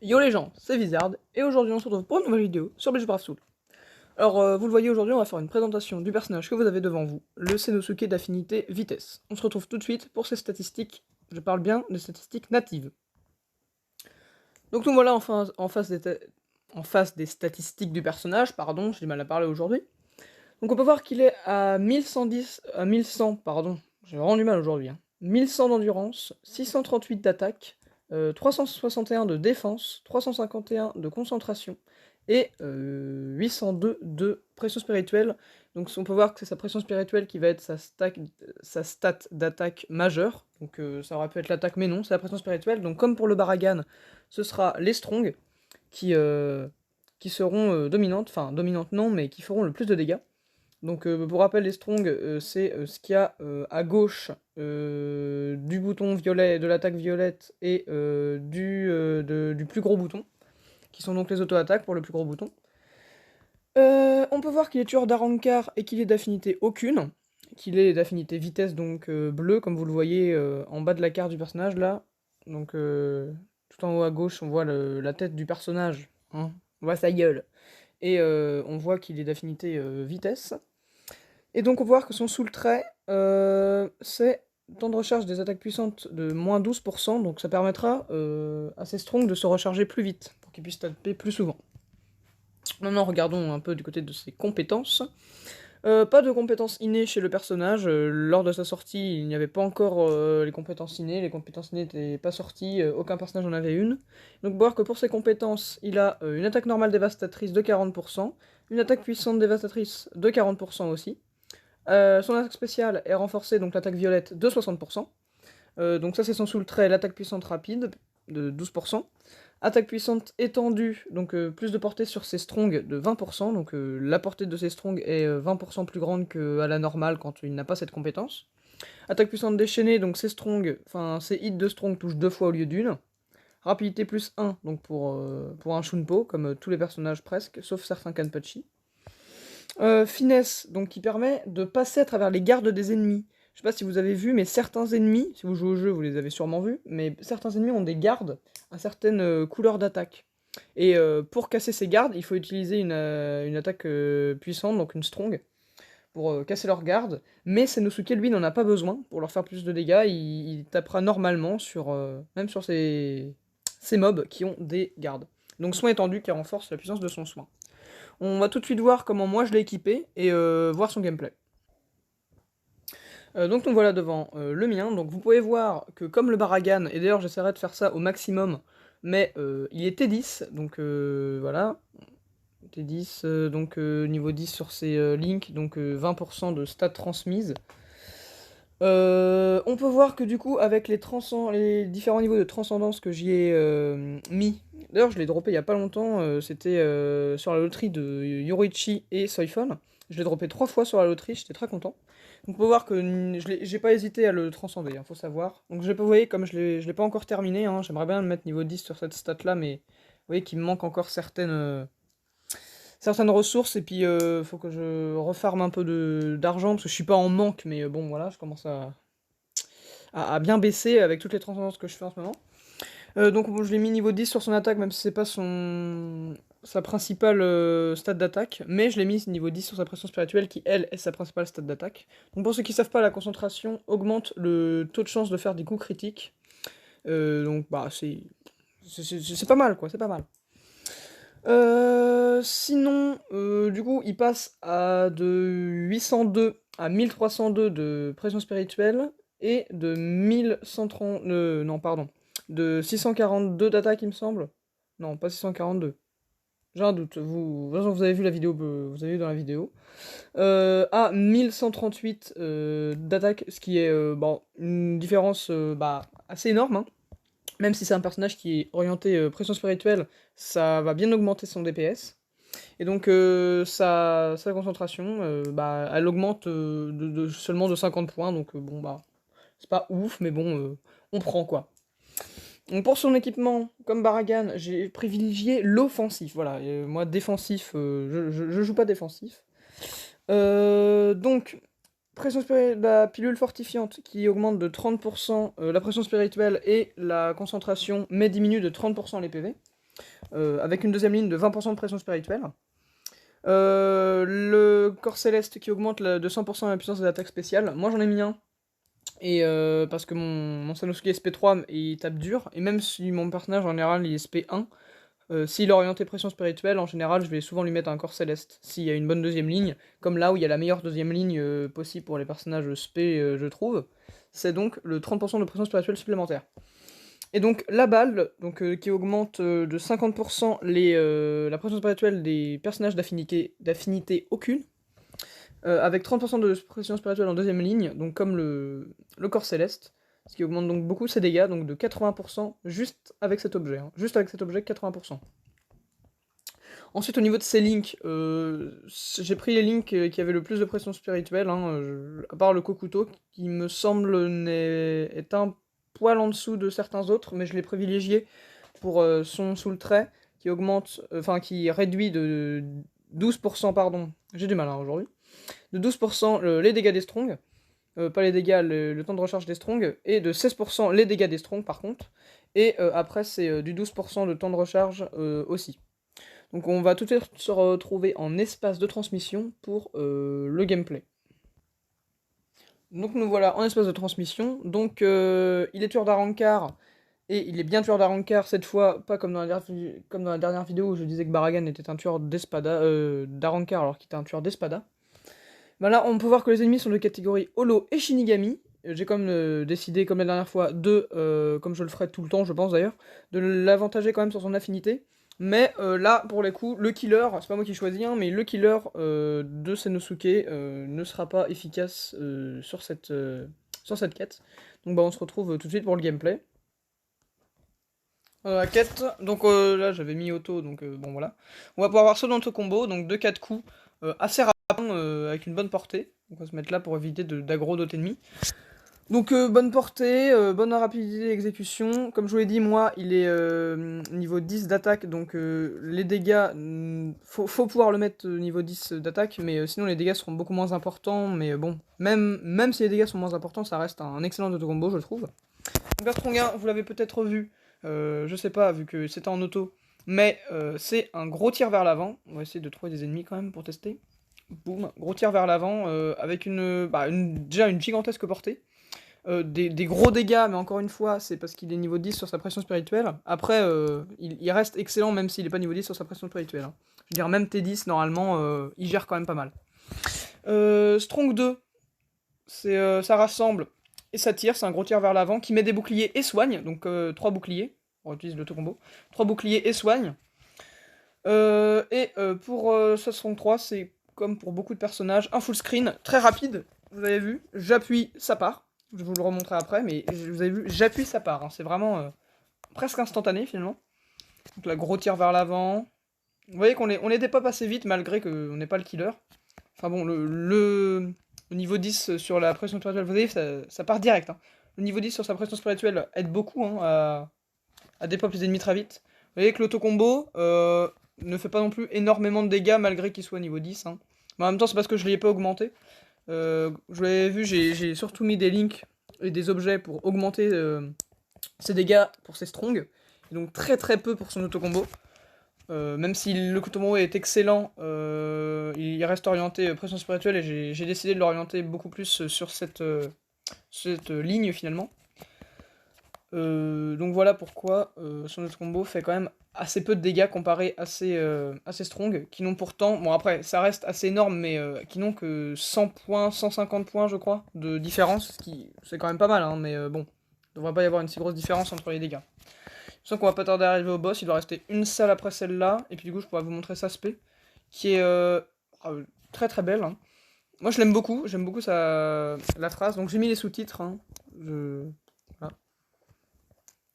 Yo les gens, c'est Wizard, et aujourd'hui on se retrouve pour une nouvelle vidéo sur Bleach Brave Soul. Alors, vous le voyez aujourd'hui, on va faire une présentation du personnage que vous avez devant vous, le Senosuke d'affinité vitesse. On se retrouve tout de suite pour ces statistiques, je parle bien des statistiques natives. Donc nous voilà en face des statistiques du personnage, pardon, j'ai du mal à parler aujourd'hui. Donc on peut voir qu'il est à 1100, pardon, j'ai vraiment du mal aujourd'hui, 1100 d'endurance, 638 d'attaque, 361 de défense, 351 de concentration, et 802 de pression spirituelle. Donc on peut voir que c'est sa pression spirituelle qui va être sa stat d'attaque majeure. Donc ça aurait pu être l'attaque, mais non, c'est la pression spirituelle. Donc comme pour le Baragan, ce sera les Strong qui seront dominantes, enfin dominantes non, mais qui feront le plus de dégâts. Donc pour rappel, les Strong, c'est ce qu'il y a à gauche du bouton violet, de l'attaque violette, et du plus gros bouton, qui sont donc les auto-attaques pour le plus gros bouton. On peut voir qu'il est tueur d'Arankar et qu'il est d'affinité aucune, qu'il est d'affinité vitesse, donc bleu, comme vous le voyez en bas de la carte du personnage, là. Donc tout en haut à gauche, on voit la tête du personnage, hein. On voit sa gueule. Et on voit qu'il est d'affinité vitesse. Et donc on peut voir que son soul trait, c'est temps de recharge des attaques puissantes de moins 12%, donc ça permettra à ses Strong de se recharger plus vite, pour qu'il puisse taper plus souvent. Maintenant regardons un peu du côté de ses compétences. Pas de compétences innées chez le personnage, lors de sa sortie il n'y avait pas encore les compétences innées n'étaient pas sorties, aucun personnage en avait une. Donc voir que pour ses compétences, il a une attaque normale dévastatrice de 40%, une attaque puissante dévastatrice de 40% aussi. Son attaque spéciale est renforcée, donc l'attaque violette, de 60%. Donc ça c'est son soul trait, l'attaque puissante rapide, de 12%. Attaque puissante étendue, donc plus de portée sur ses Strong de 20%, donc la portée de ses Strong est 20% plus grande qu'à la normale quand il n'a pas cette compétence. Attaque puissante déchaînée, donc ses Strong, enfin ses hits de Strong touchent 2 fois au lieu d'une. Rapidité plus 1, donc pour un Shunpo, comme tous les personnages presque, sauf certains Kanpachi. Finesse, donc qui permet de passer à travers les gardes des ennemis. Je sais pas si vous avez vu, mais certains ennemis, si vous jouez au jeu, vous les avez sûrement vus, mais certains ennemis ont des gardes à certaines couleurs d'attaque. Et pour casser ces gardes, il faut utiliser une attaque puissante, donc une strong, pour casser leurs gardes. Mais Senosuke, lui, n'en a pas besoin pour leur faire plus de dégâts. Il tapera normalement même sur ces mobs qui ont des gardes. Donc soin étendu qui renforce la puissance de son soin. On va tout de suite voir comment moi je l'ai équipé et voir son gameplay. Donc nous voilà devant le mien, donc vous pouvez voir que comme le Baragan, et d'ailleurs j'essaierai de faire ça au maximum, mais il est T10, donc voilà, T10, donc niveau 10 sur ses links, donc 20% de stats transmises. On peut voir que du coup avec les différents niveaux de transcendance que j'y ai mis, d'ailleurs je l'ai droppé il y a pas longtemps, c'était sur la loterie de Yorichi et Soifon. Je l'ai droppé 3 fois sur la loterie, j'étais très content. Donc on peut voir que j'ai pas hésité à le transcender, faut savoir. Donc vous voyez, comme je l'ai pas encore terminé, j'aimerais bien le mettre niveau 10 sur cette stat là, mais vous voyez qu'il me manque encore certaines ressources, et puis faut que je refarme un peu d'argent, parce que je suis pas en manque, mais bon voilà, je commence à bien baisser avec toutes les transcendances que je fais en ce moment. Donc bon, je l'ai mis niveau 10 sur son attaque, même si c'est pas sa principale stat d'attaque, mais je l'ai mis niveau 10 sur sa pression spirituelle, qui elle est sa principale stat d'attaque. Donc pour ceux qui savent pas, la concentration augmente le taux de chance de faire des coups critiques. Donc bah c'est pas mal quoi, c'est pas mal. Sinon, du coup, il passe de 802 à 1302 de pression spirituelle et de 1130. Non, pardon. De 642 d'attaque, il me semble. Non, pas 642. J'ai un doute. Vous avez vu la vidéo, vous avez vu dans la vidéo. À 1138 d'attaque, ce qui est bon, une différence assez énorme, hein. Même si c'est un personnage qui est orienté pression spirituelle, ça va bien augmenter son DPS. Et donc sa concentration, elle augmente seulement de 50 points, donc bon bah c'est pas ouf, mais bon, on prend quoi. Donc pour son équipement, comme Baragan, j'ai privilégié l'offensif, voilà, moi défensif, je joue pas défensif. Donc, la pilule fortifiante qui augmente de 30% la pression spirituelle et la concentration, mais diminue de 30% les PV. avec une deuxième ligne de 20% de pression spirituelle. Le corps céleste qui augmente de 100% la puissance de l'attaque spéciale. Moi j'en ai mis un. Et parce que mon Sanosuke SP3 il tape dur. Et même si mon personnage en général il est SP1, s'il est orienté pression spirituelle, en général je vais souvent lui mettre un corps céleste. S'il y a une bonne deuxième ligne, comme là où il y a la meilleure deuxième ligne possible pour les personnages SP, je trouve, c'est donc le 30% de pression spirituelle supplémentaire. Et donc la balle, donc, qui augmente de 50% la pression spirituelle des personnages d'affinité aucune, avec 30% de pression spirituelle en deuxième ligne, donc comme le corps céleste, ce qui augmente donc beaucoup ses dégâts, donc de 80% juste avec cet objet, hein. Juste avec cet objet, 80%. Ensuite, au niveau de ces links, j'ai pris les links qui avaient le plus de pression spirituelle, hein, à part le Kokuto, qui me semble est un poil en dessous de certains autres, mais je l'ai privilégié pour son sous le trait, qui augmente, qui réduit de 12%, pardon, j'ai du mal hein, aujourd'hui, de 12% les dégâts des strongs, pas les dégâts, le temps de recharge des strongs, et de 16% les dégâts des strongs par contre, et après c'est du 12% de temps de recharge aussi. Donc on va tout de suite se retrouver en espace de transmission pour le gameplay. Donc nous voilà en espace de transmission, donc il est tueur d'Arrancar, et il est bien tueur d'Arrancar cette fois, pas comme dans la dernière vidéo où je disais que Baragan était un tueur d'Arrancar alors qu'il était un tueur d'espada. Ben là on peut voir que les ennemis sont de catégorie Holo et Shinigami. J'ai quand même décidé, comme la dernière fois, comme je le ferai tout le temps je pense d'ailleurs, de l'avantager quand même sur son affinité. Mais là, pour les coups, le killer, c'est pas moi qui choisis, hein, mais le killer de Sanosuke ne sera pas efficace sur cette quête. Donc bah, on se retrouve tout de suite pour le gameplay. La quête, donc là j'avais mis auto, donc bon voilà. On va pouvoir avoir saut combo, donc 2-4 coups assez rapides, avec une bonne portée. Donc on va se mettre là pour éviter d'aggro d'autres ennemis. Donc bonne portée, bonne rapidité d'exécution. Comme je vous l'ai dit, moi, il est niveau 10 d'attaque, donc les dégâts, faut pouvoir le mettre niveau 10 d'attaque, mais sinon les dégâts seront beaucoup moins importants, mais bon, même si les dégâts sont moins importants, ça reste un excellent auto-combo, je trouve. Donc Bertronguin, vous l'avez peut-être vu, je sais pas, vu que c'était en auto, mais c'est un gros tir vers l'avant. On va essayer de trouver des ennemis quand même pour tester. Boum, gros tir vers l'avant, avec déjà une gigantesque portée. Des gros dégâts, mais encore une fois, c'est parce qu'il est niveau 10 sur sa pression spirituelle. Après, il reste excellent même s'il est pas niveau 10 sur sa pression spirituelle, hein. Je veux dire, même T10, normalement, il gère quand même pas mal. Strong 2, ça rassemble et ça tire, c'est un gros tir vers l'avant qui met des boucliers et soigne, donc 3 boucliers, on utilise l'auto-combo, 3 boucliers et soigne. Pour ce Strong 3, c'est comme pour beaucoup de personnages, un full screen, très rapide, vous avez vu, j'appuie, ça part. Je vous le remontrerai après, mais vous avez vu, j'appuie, ça part, hein. C'est vraiment presque instantané finalement. Donc là, gros tir vers l'avant. Vous voyez qu'on n'était pas passé vite malgré qu'on n'est pas le killer. Enfin bon, le niveau 10 sur la pression spirituelle, vous voyez, ça part direct, hein. Le niveau 10 sur sa pression spirituelle aide beaucoup hein, à dépop les ennemis très vite. Vous voyez que l'auto-combo ne fait pas non plus énormément de dégâts malgré qu'il soit niveau 10, hein. Mais en même temps, c'est parce que je ne l'ai pas augmenté. Je l'avais vu, j'ai surtout mis des links et des objets pour augmenter ses dégâts pour ses strongs, et donc très très peu pour son auto-combo. Même si le combo est excellent, il reste orienté pression spirituelle et j'ai décidé de l'orienter beaucoup plus sur cette ligne finalement. Donc voilà pourquoi son auto-combo fait quand même assez peu de dégâts comparé à ses strong, qui n'ont pourtant, bon après ça reste assez énorme, mais qui n'ont que 100 points, 150 points je crois, de différence, ce qui c'est quand même pas mal, hein, mais bon, il devrait pas y avoir une si grosse différence entre les dégâts. Je sens qu'on va pas tarder à arriver au boss, il doit rester une salle après celle-là, et puis du coup je pourrais vous montrer sa spé, qui est très très belle, hein. Moi je l'aime beaucoup, j'aime beaucoup la phrase, donc j'ai mis les sous-titres, hein. Voilà.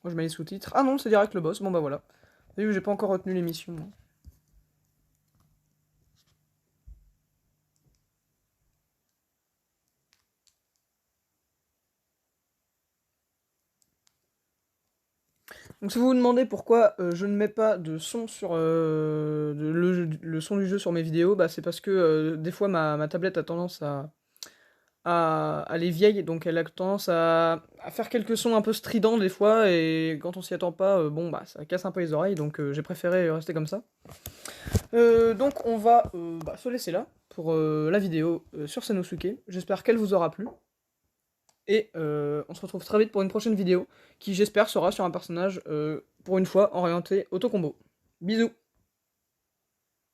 Moi je mets les sous-titres. Ah non, c'est direct le boss, bon bah voilà. Vous avez vu, j'ai pas encore retenu l'émission. Donc si vous vous demandez pourquoi je ne mets pas de son sur le son du jeu sur mes vidéos, bah c'est parce que des fois ma tablette a tendance à elle est vieille, donc elle a tendance à faire quelques sons un peu stridents des fois, et quand on s'y attend pas, bon bah ça casse un peu les oreilles, donc j'ai préféré rester comme ça. Donc on va se laisser là pour la vidéo sur Sanosuke. J'espère qu'elle vous aura plu. Et on se retrouve très vite pour une prochaine vidéo qui j'espère sera sur un personnage pour une fois orienté auto-combo. Bisous.